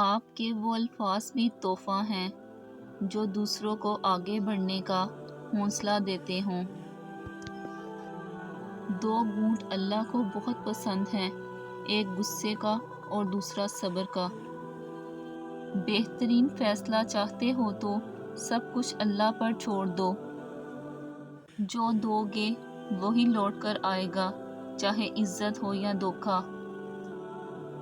آپ کے وہ الفاظ بھی تحفہ ہیں جو دوسروں کو آگے بڑھنے کا حوصلہ دیتے ہوں۔ دو گھونٹ اللہ کو بہت پسند ہیں، ایک غصے کا اور دوسرا صبر کا۔ بہترین فیصلہ چاہتے ہو تو سب کچھ اللہ پر چھوڑ دو۔ جو دو گے وہی لوٹ کر آئے گا، چاہے عزت ہو یا دھوکہ۔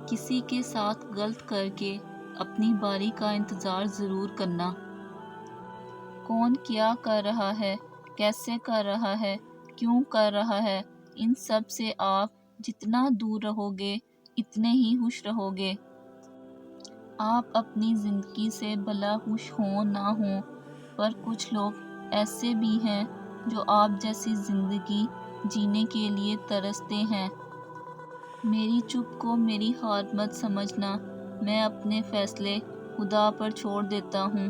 کسی کے ساتھ غلط کر کے اپنی باری کا انتظار ضرور کرنا۔ کون کیا کر رہا ہے، کیسے کر رہا ہے، کیوں کر رہا ہے، ان سب سے آپ جتنا دور رہو گے اتنے ہی خوش رہو گے۔ آپ اپنی زندگی سے بھلا خوش ہوں نہ ہوں، پر کچھ لوگ ایسے بھی ہیں جو آپ جیسی زندگی جینے کے لیے ترستے ہیں۔ میری چپ کو میری ہار مت سمجھنا، میں اپنے فیصلے خدا پر چھوڑ دیتا ہوں۔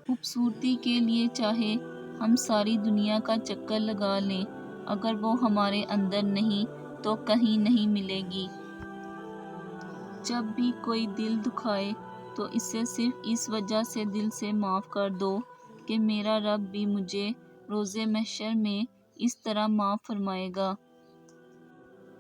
خوبصورتی کے لیے چاہے ہم ساری دنیا کا چکر لگا لیں، اگر وہ ہمارے اندر نہیں تو کہیں نہیں ملے گی۔ جب بھی کوئی دل دکھائے تو اسے صرف اس وجہ سے دل سے معاف کر دو کہ میرا رب بھی مجھے روز محشر میں اس طرح معاف فرمائے گا۔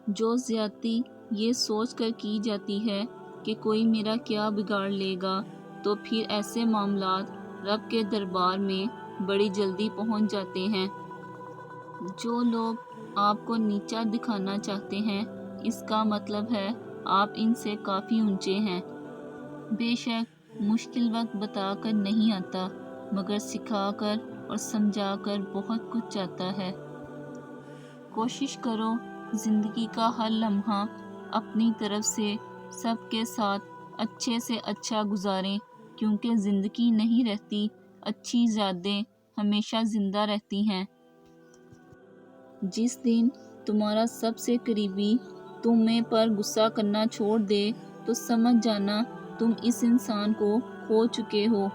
جو زیادتی یہ سوچ کر کی جاتی ہے کہ کوئی میرا کیا بگاڑ لے گا، تو پھر ایسے معاملات رب کے دربار میں بڑی جلدی پہنچ جاتے ہیں۔ جو لوگ آپ کو نیچا دکھانا چاہتے ہیں، اس کا مطلب ہے آپ ان سے کافی اونچے ہیں۔ بے شک مشکل وقت بتا کر نہیں آتا، مگر سکھا کر اور سمجھا کر بہت کچھ جاتا ہے۔ کوشش کرو زندگی کا ہر لمحہ اپنی طرف سے سب کے ساتھ اچھے سے اچھا گزاریں، کیونکہ زندگی نہیں رہتی، اچھی یادیں ہمیشہ زندہ رہتی ہیں۔ جس دن تمہارا سب سے قریبی تمہیں پر غصہ کرنا چھوڑ دے تو سمجھ جانا تم اس انسان کو کھو چکے ہو۔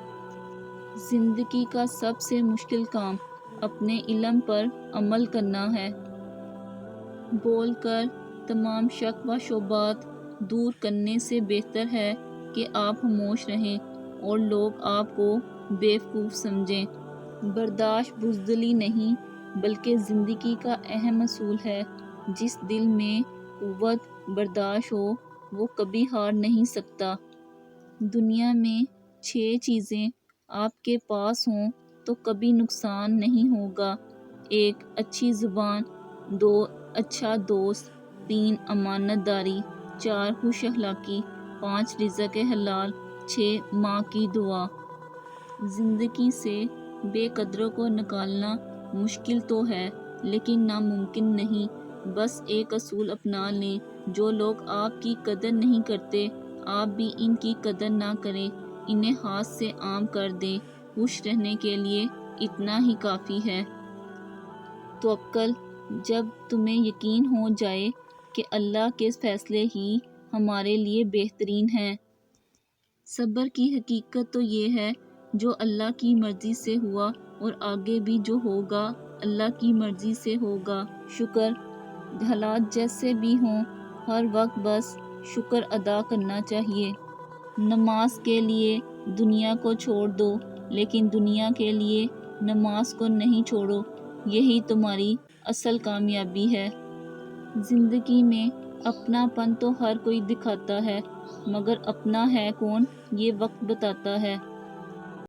زندگی کا سب سے مشکل کام اپنے علم پر عمل کرنا ہے۔ بول کر تمام شک و شبہات دور کرنے سے بہتر ہے کہ آپ خاموش رہیں اور لوگ آپ کو بیوقوف سمجھیں۔ برداشت بزدلی نہیں بلکہ زندگی کا اہم اصول ہے۔ جس دل میں قوت برداشت ہو وہ کبھی ہار نہیں سکتا۔ دنیا میں 6 چیزیں آپ کے پاس ہوں تو کبھی نقصان نہیں ہوگا۔ 1 اچھی زبان، 2 اچھا دوست، 3 امانت داری، 4 خوش اخلاقی، 5 رزق حلال، 6 ماں کی دعا۔ زندگی سے بے قدروں کو نکالنا مشکل تو ہے لیکن ناممکن نہیں۔ بس ایک اصول اپنا لیں، جو لوگ آپ کی قدر نہیں کرتے آپ بھی ان کی قدر نہ کریں، انہیں ہاتھ سے عام کر دیں۔ خوش رہنے کے لیے اتنا ہی کافی ہے۔ توکل، جب تمہیں یقین ہو جائے کہ اللہ کے فیصلے ہی ہمارے لیے بہترین ہیں۔ صبر کی حقیقت تو یہ ہے جو اللہ کی مرضی سے ہوا اور آگے بھی جو ہوگا اللہ کی مرضی سے ہوگا۔ شکر، حالات جیسے بھی ہوں ہر وقت بس شکر ادا کرنا چاہیے۔ نماز کے لیے دنیا کو چھوڑ دو لیکن دنیا کے لیے نماز کو نہیں چھوڑو، یہی تمہاری اصل کامیابی ہے۔ زندگی میں اپنا پن تو ہر کوئی دکھاتا ہے، مگر اپنا ہے کون یہ وقت بتاتا ہے۔